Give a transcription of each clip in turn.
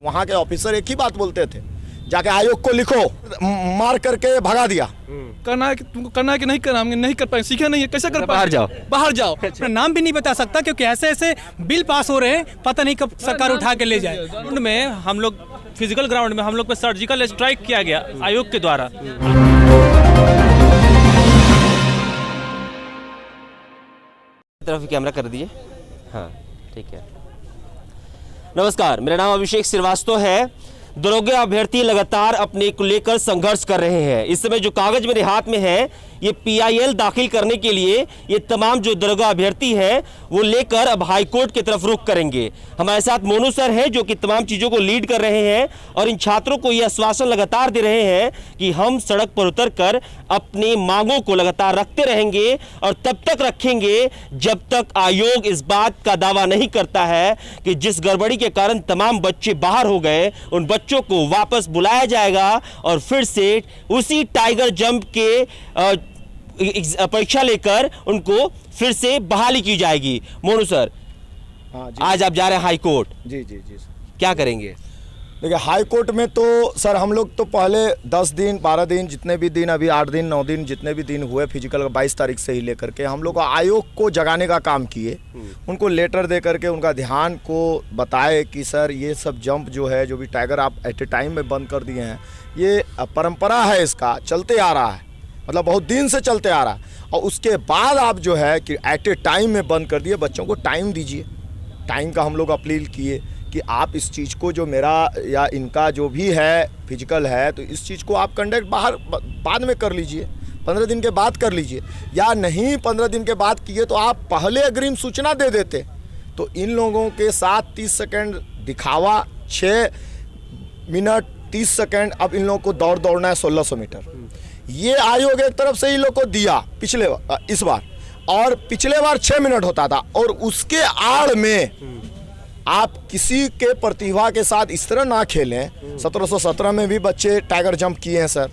वहाँ के ऑफिसर एक ही बात बोलते थे, जाके आयोग को लिखो, मार करके भगा दिया। करना है कि तुमको करना है कि नहीं करना, हम नहीं कर पाए, सीखे नहीं है, कैसे कर पाए? बाहर जाओ। अपना नाम भी नहीं बता सकता क्योंकि ऐसे ऐसे बिल पास हो रहे हैं, पता नहीं कब सरकार उठा के ले जाए। ग्राउंड में हम लोग फिजिकल ग्राउंड में हम लोग पे सर्जिकल स्ट्राइक किया गया आयोग के द्वारा। तरफ कैमरा कर दिए। हाँ ठीक है। नमस्कार, मेरा नाम अभिषेक श्रीवास्तव है। दरोगा अभ्यर्थी लगातार अपने को लेकर संघर्ष कर रहे हैं। इस समय जो कागज मेरे हाथ में है ये PIL दाखिल करने के लिए ये तमाम जो दरोगा अभ्यर्थी है वो लेकर अब हाईकोर्ट की तरफ रुख करेंगे। हमारे साथ मोनू सर हैं जो कि तमाम चीज़ों को लीड कर रहे हैं और इन छात्रों को ये आश्वासन लगातार दे रहे हैं कि हम सड़क पर उतरकर अपनी मांगों को लगातार रखते रहेंगे और तब तक रखेंगे जब तक आयोग इस बात का दावा नहीं करता है कि जिस गड़बड़ी के कारण तमाम बच्चे बाहर हो गए उन बच्चों को वापस बुलाया जाएगा और फिर से उसी टाइगर जंप के परीक्षा लेकर उनको फिर से बहाली की जाएगी। मोनू सर, हाँ जी, आज आप जा रहे हैं हाई कोर्ट। जी जी जी सर। क्या करेंगे? देखिए हाई कोर्ट में तो सर हम लोग तो पहले 10 दिन 12 दिन जितने भी दिन, अभी 8 दिन 9 दिन जितने भी दिन हुए फिजिकल 22 तारीख से ही लेकर के हम लोग आयोग को जगाने का काम किए। उनको लेटर दे करके उनका ध्यान को बताए कि सर ये सब जंप जो है, जो भी टाइगर आप एट ए टाइम में बंद कर दिए हैं, ये परंपरा है, इसका चलते आ रहा है, मतलब बहुत दिन से चलते आ रहा है। और उसके बाद आप जो है कि एट ए टाइम में बंद कर दिए। बच्चों को टाइम दीजिए। टाइम का हम लोग अपील किए कि आप इस चीज़ को जो मेरा या इनका जो भी है फिजिकल है तो इस चीज़ को आप कंडक्ट बाहर बाद में कर लीजिए, 15 दिन के बाद कर लीजिए, या नहीं 15 दिन के बाद किए तो आप पहले अग्रिम सूचना दे देते। तो इन लोगों के साथ 30 सेकेंड दिखावा, 6 मिनट 30 सेकेंड अब इन लोगों को दौड़ना है 1600 मीटर। ये आयोग एक तरफ से इन लोग को दिया इस बार, और पिछले बार 6 मिनट होता था। और उसके आड़ में आप किसी के प्रतिभा के साथ इस तरह ना खेलें। 1717 में भी बच्चे टाइगर जंप किए हैं सर,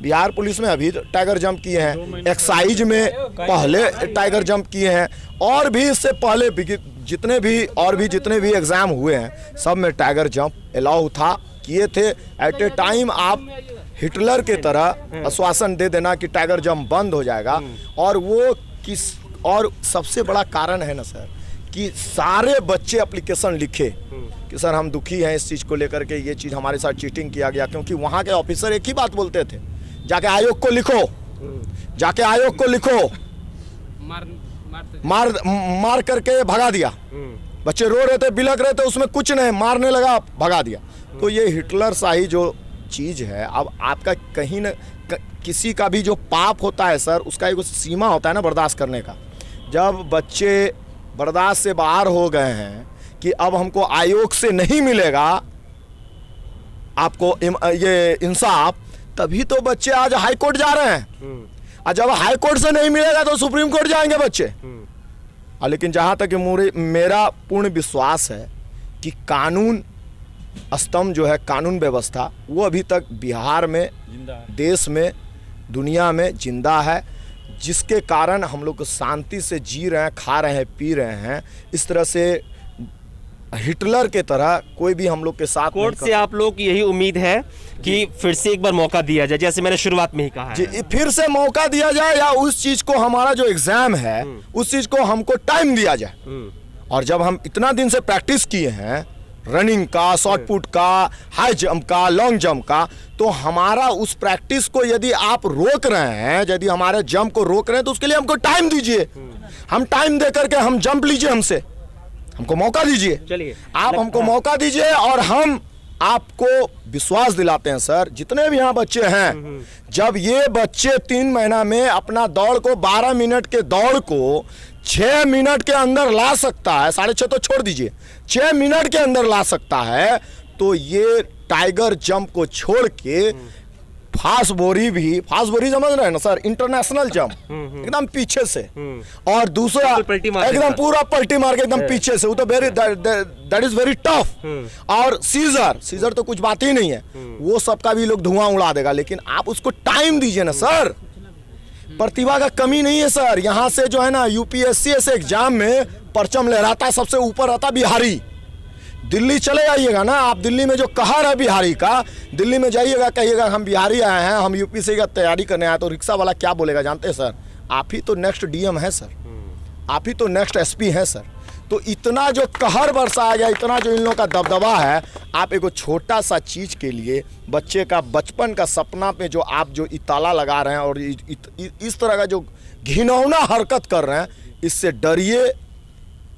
बिहार पुलिस में अभी टाइगर जंप किए हैं, एक्साइज में पहले टाइगर जंप किए हैं, और भी इससे पहले जितने भी एग्जाम हुए हैं सब में टाइगर जंप अलाउ था, किए थे। एट ए टाइम आप हिटलर के तरह आश्वासन दे देना कि टाइगर जंप बंद हो जाएगा। और सबसे बड़ा कारण है ना सर कि सारे बच्चे एप्लीकेशन लिखे कि सर हम दुखी हैं इस चीज़ को लेकर के, ये चीज़ हमारे साथ चीटिंग किया गया। क्योंकि वहाँ के ऑफिसर एक ही बात बोलते थे, जाके आयोग को लिखो, जाके आयोग को लिखो, मार करके भगा दिया। बच्चे रो रहे थे, बिलक रहे थे, उसमें कुछ नहीं, मारने लगा, भगा दिया। तो ये हिटलर शाही जो चीज़ है, अब आपका कहीं न किसी का भी जो पाप होता है सर उसका एक सीमा होता है ना बर्दाश्त करने का। जब बच्चे बर्दाश्त से बाहर हो गए हैं कि अब हमको आयोग से नहीं मिलेगा आपको ये इंसाफ, तभी तो बच्चे आज हाई कोर्ट जा रहे हैं। और जब हाई कोर्ट से नहीं मिलेगा तो सुप्रीम कोर्ट जाएंगे बच्चे। लेकिन जहाँ तक मेरा पूर्ण विश्वास है कि कानून स्तंभ जो है, कानून व्यवस्था, वो अभी तक बिहार में, देश में, दुनिया में जिंदा है, जिसके कारण हम लोग शांति से जी रहे हैं, खा रहे हैं, पी रहे हैं। इस तरह से हिटलर के तरह कोई भी हम लोग के साथ कोर्ट से आप लोग की यही उम्मीद है कि फिर से एक बार मौका दिया जाए, जैसे मैंने शुरुआत में ही कहा जी, फिर से मौका दिया जाए, या उस चीज को हमारा जो एग्जाम है उस चीज को हमको टाइम दिया जाए। और जब हम इतना दिन से प्रैक्टिस किए हैं रनिंग का, शॉर्ट पुट का, हाई जंप का, लॉन्ग जंप का, तो हमारा उस प्रैक्टिस को यदि आप रोक रहे हैं, यदि हमारे जंप को रोक रहे हैं तो उसके लिए हमको टाइम दीजिए। हम टाइम दे करके हम जंप लीजिए, हमको मौका दीजिए। चलिए आप हमको मौका दीजिए और हम आपको विश्वास दिलाते हैं सर, जितने भी यहाँ बच्चे हैं, जब ये बच्चे 3 महीना में अपना दौड़ को 12 मिनट के दौड़ को 6 मिनट के अंदर ला सकता है, 6.5 तो छोड़ दीजिए, 6 मिनट के अंदर ला सकता है, तो ये टाइगर जंप को छोड़ के फास्ट बोरी समझ रहे हैं ना सर, इंटरनेशनल जंप एकदम पीछे से, और दूसरा एकदम पूरा पलटी मार के एकदम पीछे से, वो तो दैट इज वेरी टफ। और सीजर तो कुछ बात ही नहीं है, वो सबका भी लोग धुआं उड़ा देगा। लेकिन आप उसको टाइम दीजिए ना सर। प्रतिभा का कमी नहीं है सर। यहाँ से जो है ना UPSC ऐसे एग्जाम में परचम लहराता है, सबसे ऊपर आता बिहारी, दिल्ली चले जाइएगा ना आप, दिल्ली में जो कहर है बिहारी का, दिल्ली में जाइएगा कहिएगा हम बिहारी आए हैं, हम यूपी से तैयारी करने आए, तो रिक्शा वाला क्या बोलेगा जानते हैं सर? आप ही तो नेक्स्ट डीएम है सर, आप ही तो नेक्स्ट एसपी हैं सर। तो इतना जो कहर बरसाया गया, इतना जो इन लोगों का दबदबा है, आप एक छोटा सा चीज़ के लिए बच्चे का बचपन का सपना पे जो आप जो इताला लगा रहे हैं और इस तरह का जो घिनौना हरकत कर रहे हैं, इससे डरिए।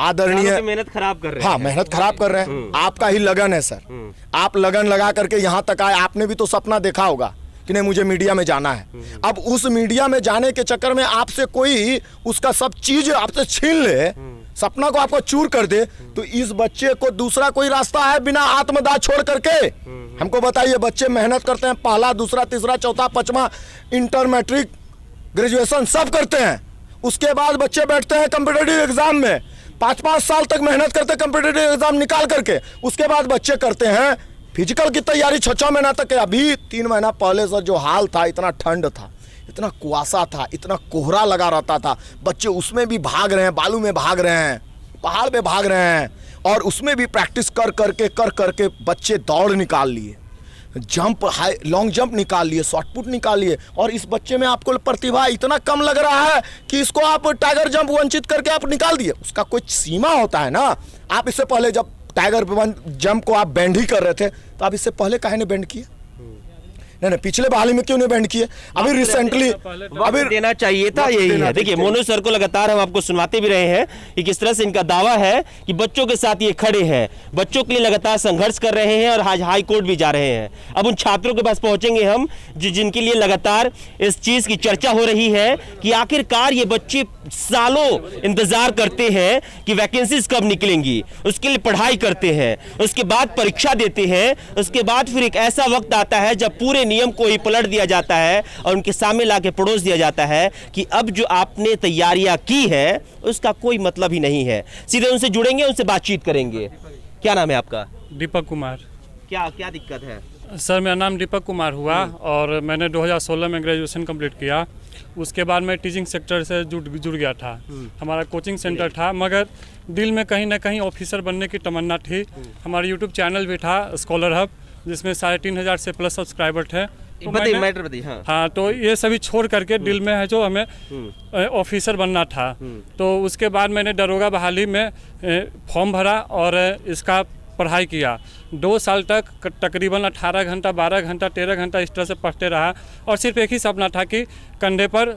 आदरणीय मेहनत खराब कर रहे हैं। हाँ, मेहनत खराब कर रहे हैं। आपका ही लगन है सर, आप लगन लगा करके यहाँ तक आए। आपने भी तो सपना देखा होगा कि नहीं मुझे मीडिया में जाना है। अब उस मीडिया में जाने के चक्कर में आपसे कोई उसका सब चीज आपसे छीन ले, सपना को आपको चूर कर दे, तो इस बच्चे को दूसरा कोई रास्ता है बिना आत्मदाह छोड़ करके? हमको बताइए। बच्चे मेहनत करते हैं, पहला, दूसरा, तीसरा, चौथा, पांचवा, इंटर, मैट्रिक, ग्रेजुएशन सब करते हैं। उसके बाद बच्चे बैठते हैं कॉम्पिटिटिव एग्जाम में, 5-5 साल तक मेहनत करते हैं कॉम्पिटिटिव एग्जाम निकाल करके। उसके बाद बच्चे करते हैं फिजिकल की तैयारी 6-6 महीना तक। अभी 3 महीना पहले सर जो हाल था, इतना ठंड था, इतना कुआसा था, इतना कोहरा लगा रहता था, बच्चे उसमें भी भाग रहे हैं, बालू में भाग रहे हैं, पहाड़ पे भाग रहे हैं, और उसमें भी प्रैक्टिस कर करके बच्चे दौड़ निकाल लिए, जंप, हाई लॉन्ग जंप निकाल लिए, शॉर्ट पुट निकाल लिए। और इस बच्चे में आपको प्रतिभा इतना कम लग रहा है कि इसको आप टाइगर जंप वंचित करके आप निकाल दिए। उसका कोई सीमा होता है ना। आप इससे पहले जब टाइगर जंप को आप बैंड ही कर रहे थे, तो आप इससे पहले काहे ने बैंड किए? नहीं, पिछले बहाली में क्यों नहीं बैंड किए? अभी रिसेंटली अभी देना चाहिए था, यही है। देखिए मोनू सर को लगातार हम आपको सुनवाते भी रहे हैं कि किस तरह से इनका दावा है कि बच्चों के साथ ये खड़े हैं, बच्चों के लिए लगातार संघर्ष कर रहे हैं और आज हाई कोर्ट भी जा रहे हैं। अब उन छात्रों के पास पहुंचेंगे हम जिनके लिए लगातार इस चीज की चर्चा हो रही है कि आखिरकार ये बच्चे सालों इंतजार करते हैं कि वैकेंसीज कब निकलेंगी, उसके लिए पढ़ाई करते हैं, उसके बाद परीक्षा देते हैं, उसके बाद फिर एक ऐसा वक्त आता है जब पूरे नियम को ही पलट दिया जाता है और उनके सामने लाके परोस दिया जाता है कि अब जो आपने तैयारियां की है उसका कोई मतलब ही नहीं है। सीधे उनसे जुड़ेंगे, उनसे बातचीत करेंगे। क्या नाम है आपका? दीपक कुमार। क्या दिक्कत है? सर मेरा नाम दीपक कुमार हुआ और मैंने 2016 में ग्रेजुएशन कंप्लीट किया। उसके बाद मैं टीचिंग सेक्टर से जुड़ गया था। हमारा कोचिंग सेंटर था, मगर दिल में कहीं ना कहीं ऑफिसर बनने की तमन्ना थी। हमारा यूट्यूब चैनल भी था स्कॉलर हब, जिसमें 3,500 से प्लस सब्सक्राइबर थे। तो हाँ, तो ये सभी छोड़ करके दिल में है जो हमें ऑफिसर बनना था। तो उसके बाद मैंने दरोगा बहाली में फॉर्म भरा और इसका पढ़ाई किया। 2 साल तक तकरीबन 18 घंटा, 12 घंटा, 13 घंटा इस तरह से पढ़ते रहा और सिर्फ एक ही सपना था कि कंधे पर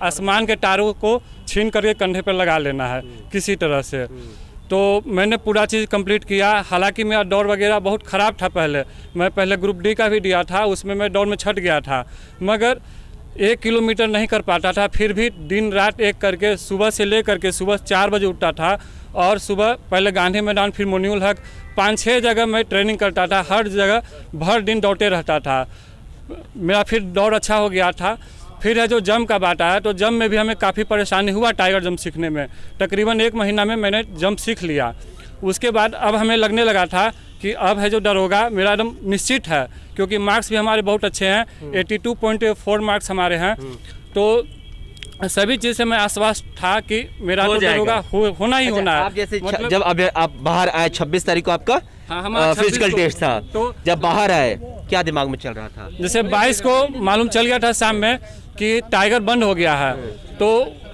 आसमान के तारों को छीन करके कंधे पर लगा लेना है किसी तरह से। तो मैंने पूरा चीज़ कंप्लीट किया। हालांकि मेरा दौड़ वगैरह बहुत ख़राब था। मैं पहले ग्रुप डी का भी दिया था, उसमें मैं दौड़ में छट गया था, मगर 1 किलोमीटर नहीं कर पाता था। फिर भी दिन रात एक करके सुबह से ले करके सुबह 4 बजे उठता था और सुबह पहले गांधी मैदान, फिर मोन्यूल हक, 5-6 जगह मैं ट्रेनिंग करता था। हर जगह भर दिन दौड़ते रहता था। मेरा फिर दौड़ अच्छा हो गया था। फिर है जो जंप का बात आया, तो जंप में भी हमें काफ़ी परेशानी हुआ टाइगर जंप सीखने में। तकरीबन 1 महीना में मैंने जंप सीख लिया। उसके बाद अब हमें लगने लगा था कि अब है जो दरोगा मेरा एकदम निश्चित है, क्योंकि मार्क्स भी हमारे बहुत अच्छे हैं, 82.4 मार्क्स हमारे हैं। तो सभी चीज़ से मैं आश्वस्त था कि मेरा तो दरोगा होना ही होना है। आप जैसे मतलब जब आप बाहर आए 26 तारीख को आपका फिजिकल टेस्ट था, तो जब बाहर आए क्या दिमाग में चल रहा था? जैसे 22 को मालूम चल गया था शाम में कि टाइगर बंद हो गया है, तो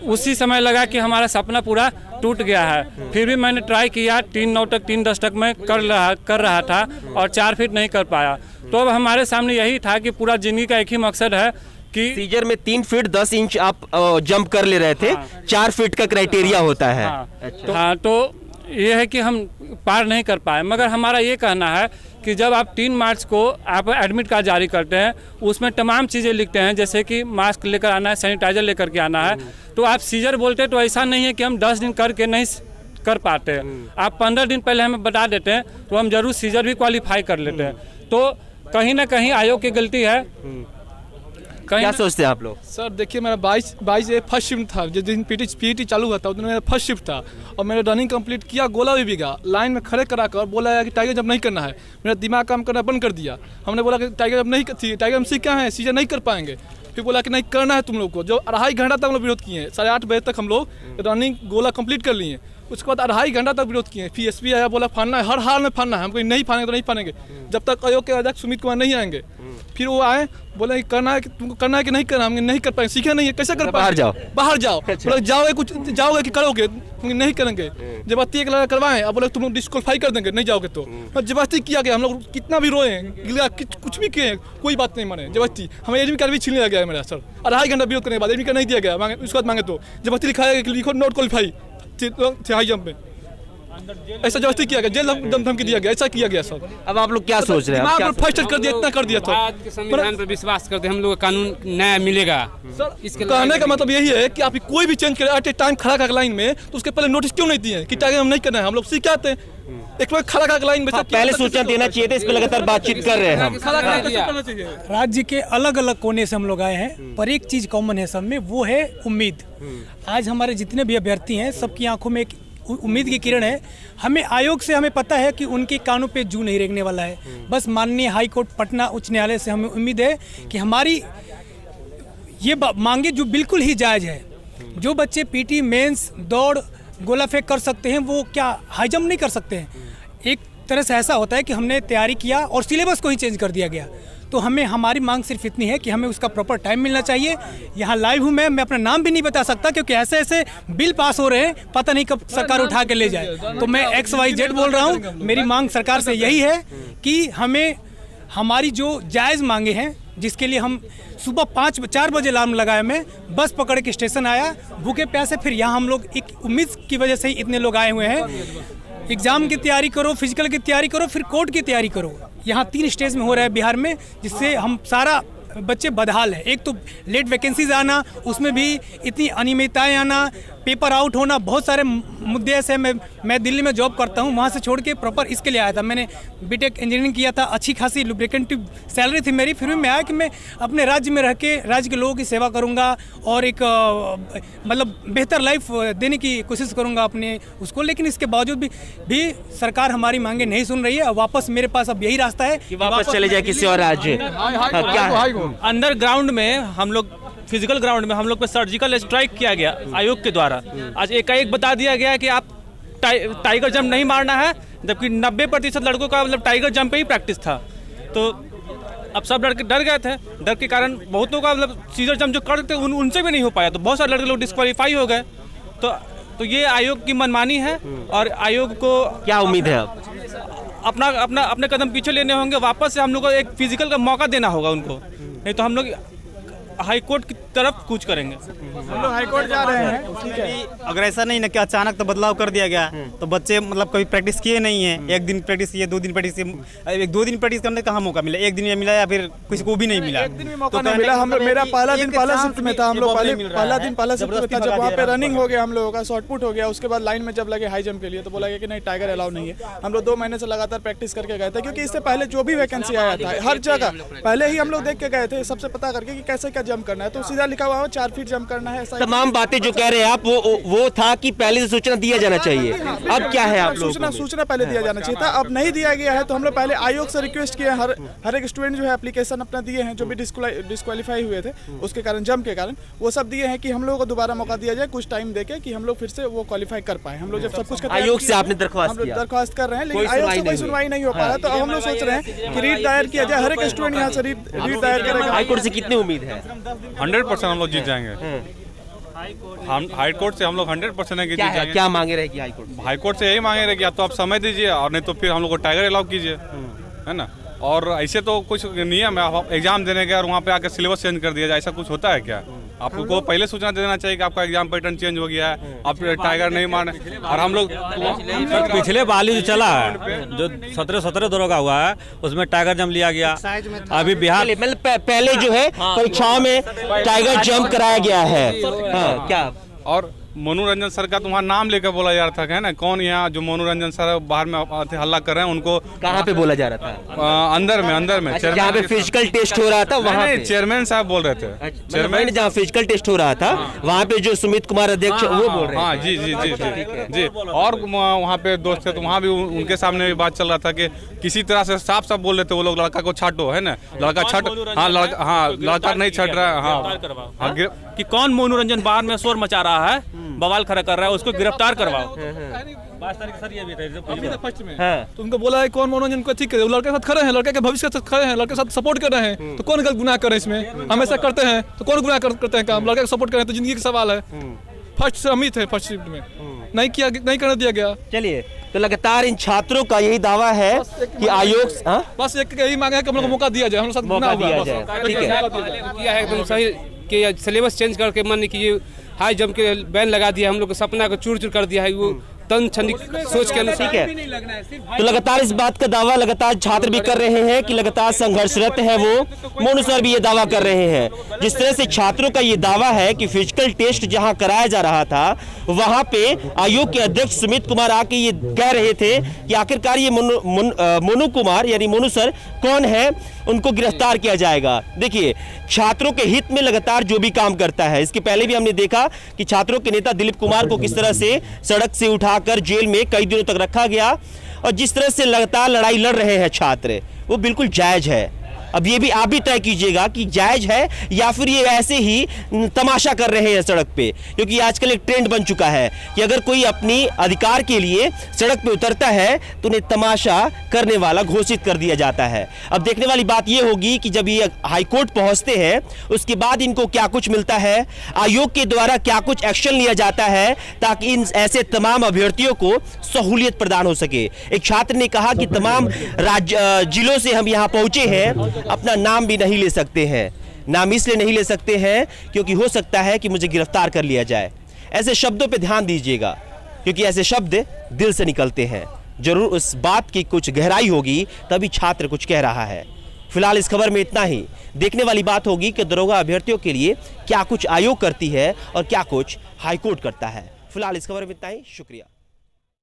उसी समय लगा कि हमारा सपना पूरा टूट गया है। फिर भी मैंने ट्राई किया, 3-9 तक 3-10 तक मैं कर रहा था और 4 फीट नहीं कर पाया। तो अब हमारे सामने यही था कि पूरा जिंदगी का एक ही मकसद है कि सीजर में 3 फीट 10 इंच आप जंप कर ले रहे थे। हाँ। 4 फीट का क्राइटेरिया होता है। हाँ। अच्छा। तो ये है कि हम पार नहीं कर पाए, मगर हमारा ये कहना है कि जब आप 3 मार्च को आप एडमिट कार्ड जारी करते हैं, उसमें तमाम चीज़ें लिखते हैं, जैसे कि मास्क लेकर आना है, सैनिटाइजर लेकर के आना है। तो आप सीजर बोलते तो ऐसा नहीं है कि हम 10 दिन करके नहीं कर पाते। आप 15 दिन पहले हमें बता देते हैं तो हम जरूर सीजर भी क्वालिफाई कर लेते हैं। तो कहीं ना कहीं आयोग की गलती है। क्या सोचते हैं आप लोग? सर देखिए, मेरा 22 फर्स्ट शिफ्ट था। जिस दिन पीटी चालू हुआ था उस दिन मेरा फर्स्ट शिफ्ट था और मैंने रनिंग कंप्लीट किया। गोला भी बिगा, लाइन में खड़े करा कर बोला कि टाइगर जंप नहीं करना है। मेरा दिमाग काम करना बंद कर दिया। हमने बोला कि टाइगर जंप नहीं, टाइगर जंप सीखा है, सीजर नहीं कर पाएंगे। फिर बोला कि नहीं करना है तुम लोग को। जो 2.5 घंटा तक हम लोग विरोध किए हैं। 8:30 बजे तक हम लोग रनिंग गोला कंप्लीट कर लिए। उसके बाद 2.5 घंटा तक विरोध किए। PSP आया, बोला फाड़ना है, हर हाल में फाड़ना है, हमको नहीं फाड़ेंगे तो नहीं फाड़ेंगे जब तक आयोग के अध्यक्ष सुमित कुमार नहीं आएंगे। फिर वो आए, बोले कि करना है, कि तुमको करना है कि नहीं करना, हम नहीं कर पाएंगे, सीखे नहीं है, कैसे कर पाएंगे, बाहर जाओ। बोले जाओगे, कुछ जाओगे कि करोगे, नहीं करेंगे। जबरदस्ती एक लड़का करवाएं, अब बोले तुम डिस्क्वालीफाई कर देंगे नहीं जाओगे तो। जबरदस्ती किया गया, हम लोग कितना भी रोए, कुछ भी किए, कोई बात नहीं माने, जबरदस्ती। हमें एडमिट कार्ड भी छीन लिया गया मेरा सर, 2.5 घंटा विरोध करने के बाद एडमिट कार्ड नहीं दिया गया, उसके बाद मांगे तो जबरदस्ती लिखाया गया कि लिखो नॉट क्वालीफाई हाई जंप में, ऐसा जबरदस्ती किया गया, जेल धमकी दिया गया, ऐसा किया गया सर। अब आप लोग क्या सोच रहे हैं? फर्स्ट कर दिया, इतना कर दिया था। भारत के संविधान पर विश्वास करते हम लोग, कानून न्याय मिलेगा। इसके कहने का मतलब यही है कि आप कोई भी चेंज करे एट ए टाइम खड़ा कर लाइन में, तो उसके पहले नोटिस क्यों नहीं दिए कि टाइगर हम नहीं करना है, हम लोग सीख आते हैं। एक बार खड़ा कर लाइन में पहले सूचना देना चाहिए था, इस पे लगातार बातचीत कर रहे हैं हम। राज्य के अलग अलग कोने से हम लोग आए हैं, पर एक चीज कॉमन है सब में, वो है उम्मीद। आज हमारे जितने भी अभ्यर्थी हैं, सबकी आंखों में एक उम्मीद की किरण है। हमें आयोग से हमें पता है कि उनके कानों पे जू नहीं रेंगने वाला है। बस माननीय हाई कोर्ट पटना उच्च न्यायालय से हमें उम्मीद है कि हमारी ये मांगे जो बिल्कुल ही जायज़ है। जो बच्चे पीटी, मेंस, दौड़, गोला फेंक कर सकते हैं, वो क्या हाई जंप नहीं कर सकते हैं? एक तरह से ऐसा होता है कि हमने तैयारी किया और सिलेबस को ही चेंज कर दिया गया। तो हमें, हमारी मांग सिर्फ इतनी है कि हमें उसका प्रॉपर टाइम मिलना चाहिए। यहाँ लाइव हूँ मैं अपना नाम भी नहीं बता सकता, क्योंकि ऐसे ऐसे बिल पास हो रहे हैं, पता नहीं कब सरकार उठा के ले जाए। तो मैं XYZ बोल रहा हूँ। मेरी मांग सरकार से यही है कि हमें हमारी जो जायज़ मांगे हैं, जिसके लिए हम सुबह 4 बजे अलार्म लगाया, मैं बस पकड़ के स्टेशन आया, भूखे प्यासे, फिर यहाँ हम लोग एक उम्मीद की वजह से ही इतने लोग आए हुए हैं। एग्ज़ाम की तैयारी करो, फिजिकल की तैयारी करो, फिर कोर्ट की तैयारी करो। यहाँ 3 स्टेज में हो रहा है बिहार में, जिससे हम सारा बच्चे बदहाल है। एक तो लेट वैकेंसीज आना, उसमें भी इतनी अनियमितताएं आना, पेपर आउट होना, बहुत सारे मुद्दे ऐसे। मैं दिल्ली में जॉब करता हूँ, वहाँ से छोड़ के प्रॉपर इसके लिए आया था। मैंने बीटेक इंजीनियरिंग किया था, अच्छी खासी लुब्रिकेंटिव सैलरी थी मेरी। फिर भी मैं आया कि मैं अपने राज्य में रह के राज्य के लोगों की सेवा करूँगा और एक मतलब बेहतर लाइफ देने की कोशिश करूँगा अपने उसको। लेकिन इसके बावजूद भी सरकार हमारी मांगे नहीं सुन रही है। वापस मेरे पास अब यही रास्ता है कि वापस चले जाए किसी और राज्य। अंडर ग्राउंड में हम लोग, फिजिकल ग्राउंड में हम लोग पे सर्जिकल स्ट्राइक किया गया आयोग के द्वारा। आज एकाएक बता दिया गया कि आप टाइगर जंप नहीं मारना है, जबकि 90% लड़कों का मतलब टाइगर जंप पे ही प्रैक्टिस था। तो अब सब लड़के डर गए थे, डर के कारण बहुतों का मतलब सीजर जंप जो करते उनसे भी नहीं हो पाया, तो बहुत सारे लड़के लोग डिस्क्वालीफाई हो गए। तो ये आयोग की मनमानी है और आयोग को क्या उम्मीद है? अब अपने कदम पीछे लेने होंगे, वापस से हम लोग को एक फिजिकल का मौका देना होगा उनको, नहीं तो हम लोग हाई कोर्ट की तरफ कूच करेंगे। हम लोग हाई कोर्ट जा रहे हैं। ठीक है, अगर ऐसा नहीं ना कि अचानक तो बदलाव कर दिया गया, तो बच्चे मतलब कभी प्रैक्टिस किए नहीं है। एक दिन प्रैक्टिस किए, 2 दिन प्रैक्टिस किए, 2 दिन प्रैक्टिस करने का कहाँ मौका मिला? एक दिन में मिला या फिर किसी को भी नहीं मिला? एक दिन भी मौका नहीं मिला। हम मेरा पहला दिन पहला शिफ्ट में था, हम लोग पहला दिन पहला शिफ्ट में था। जब वहाँ पे रनिंग हो गया, हम लोगों का शॉर्ट पुट हो गया, उसके बाद लाइन में जब लगे हाई जंप के लिए, तो बोला गया कि नहीं टाइगर अलाउ नहीं है। हम लोग 2 महीने से लगातार प्रैक्टिस करके गए थे, क्योंकि इससे पहले जो भी वैकेंसी आया था हर जगह पहले ही हम लोग देख के गए थे, सबसे पता करके कि कैसे क्या जंप करना है। तो सीधा लिखा हुआ है 4 फीट जंप करना है। तमाम बातें जो कह रहे हैं आप, वो था कि पहले से सूचना दिया जाना चाहिए। अब क्या है आप लोगों को? सूचना पहले दिया जाना चाहिए था, अब नहीं दिया गया है। तो हम लोग पहले आयोग से रिक्वेस्ट किए, हर एक स्टूडेंट जो है एप्लीकेशन अपना दिए हैं, जो भी डिस्क्वालीफाई हुए थे उसके कारण, जंप के कारण, वो सब दिए हैं कि हम लोगों को दोबारा मौका दिया जाए, कुछ टाइम देके कि हम लोग फिर से वो क्वालिफाई कर पाए। हम लोग जब सब कुछ आयोग से आपने दरख्वास्त कर रहे हैं, लेकिन आयोग से कोई सुनवाई नहीं हो पा रहा। तो अब हम लोग सोच रहे हैं कि रीट दायर किया जाए, हर एक स्टूडेंट यहाँ से रीट दायर करेगा। हाई कोर्ट से कितनी उम्मीद है? 100% हम लोग जीत जाएंगे। हम हाई कोर्ट से हम लोग 100% है कि जीत जाएंगे। क्या मांगे रहेगी हाई कोर्ट? हाई कोर्ट से यही मांगे रहेगी, या तो आप समय दीजिए और नहीं तो फिर हम लोग को टाइगर अलाउ कीजिए, है ना। और ऐसे तो कुछ नियम है, आप एग्जाम देने गए और वहाँ पे आकर सिलेबस चेंज कर दिया जाए, ऐसा कुछ होता है क्या? आपको पहले सूचना देना चाहिए कि आपका एग्जाम पैटर्न चेंज हो गया है, आप टाइगर नहीं मारने। और हम लोग पिछले बाली जो चला है, जो 17 दौरा हुआ है, उसमें टाइगर जंप लिया गया। अभी बिहार पहले जो है परीक्षाओं में टाइगर जंप कराया गया है। क्या? और मनोरंजन सर का तुम्हारा नाम लेकर बोला जा रहा था, है ना? कौन यहाँ जो मनोरंजन सर बाहर में हल्ला कर रहे हैं, उनको कहाँ पे बोला जा रहा था? अंदर में जहाँ पे फिजिकल टेस्ट हो रहा था वहाँ पे चेयरमैन साहब बोल रहे थे। चेयरमैन जहाँ फिजिकल टेस्ट हो रहा था वहाँ पे जो सुमित कुमार अध्यक्ष वो बोल रहे हैं। हाँ जी जी जी जी जी। और वहाँ पे दोस्त थे, तो वहाँ भी उनके सामने भी बात चल रहा था कि किसी तरह से साफ बोल रहे थे वो लोग, लड़का को छाटो, है ना, लड़का छाट, हाँ लड़का नहीं छट रहा है। हाँ कि कौन मनोरंजन बाहर में शोर मचा रहा है, बवाल खड़ा कर रहा है उसको गिरफ्तार करवाओ। 22 तारीख सर ये भी था फर्स्ट में हाँ। तो उनको बोला है कौन मनोरंजन को ठीक करे, लड़के के साथ खड़े हैं, लड़के के भविष्य के साथ खड़े हैं, लड़के के साथ सपोर्ट कर रहे हैं, तो कौन गलत गुनाह करे इसमें? हमेशा करते हैं तो कौन गुनाह करते हैं काम? लड़के को सपोर्ट करें तो जिंदगी का सवाल है। फर्स्ट से अमित है, फर्स्ट शिफ्ट में नहीं किया, नहीं करने दिया गया। चलिए, तो लगातार इन छात्रों का यही दावा है कि आयोग बस एक यही मांग है कि हम लोग को मौका दिया जाए, हम लोग साथ मौका गुनाह दिया हुआ, जाए। बस। ठीक है, किया है एकदम सही कि सिलेबस चेंज करके मान कीजिए हाई जंप के बैन लगा दिया, हम लोग के सपना को चूर चूर कर दिया है, वो तन छनिक सोच के अनुसार। ठीक है, तो लगातार इस बात का दावा लगातार छात्र भी कर रहे हैं कि लगातार संघर्षरत है वो। मोनू सर भी ये दावा कर रहे हैं। जिस तरह से छात्रों का ये दावा है कि फिजिकल टेस्ट जहां कराया जा रहा था वहां पे आयोग के अध्यक्ष सुमित कुमार आके ये कह रहे थे कि आखिरकार ये मोनू कुमार यानी मोनू सर कौन है, उनको गिरफ्तार किया जाएगा। देखिए, छात्रों के हित में लगातार जो भी काम करता है, इसके पहले भी हमने देखा कि छात्रों के नेता दिलीप कुमार को किस तरह से सड़क से उठाकर जेल में कई दिनों तक रखा गया, और जिस तरह से लगातार लड़ाई लड़ रहे हैं छात्र, वो बिल्कुल जायज है। अब ये भी आप भी तय कीजिएगा कि जायज है या फिर ये ऐसे ही तमाशा कर रहे हैं सड़क पे, क्योंकि आजकल एक ट्रेंड बन चुका है कि अगर कोई अपनी अधिकार के लिए सड़क पे उतरता है तो उन्हें तमाशा करने वाला घोषित कर दिया जाता है। अब देखने वाली बात ये होगी कि जब ये हाईकोर्ट पहुंचते हैं उसके बाद इनको क्या कुछ मिलता है, आयोग के द्वारा क्या कुछ एक्शन लिया जाता है ताकि इन ऐसे तमाम अभ्यर्थियों को सहूलियत प्रदान हो सके। एक छात्र ने कहा कि तमाम जिलों से हम यहाँ पहुंचे हैं, अपना नाम भी नहीं ले सकते हैं। नाम इसलिए नहीं ले सकते हैं क्योंकि हो सकता है कि मुझे गिरफ्तार कर लिया जाए। ऐसे शब्दों पे ध्यान दीजिएगा, क्योंकि ऐसे शब्द दिल से निकलते हैं। जरूर उस बात की कुछ गहराई होगी तभी छात्र कुछ कह रहा है। फिलहाल इस खबर में इतना ही। देखने वाली बात होगी कि दरोगा अभ्यर्थियों के लिए क्या कुछ आयोग करती है और क्या कुछ हाईकोर्ट करता है। फिलहाल इस खबर में इतना ही। शुक्रिया।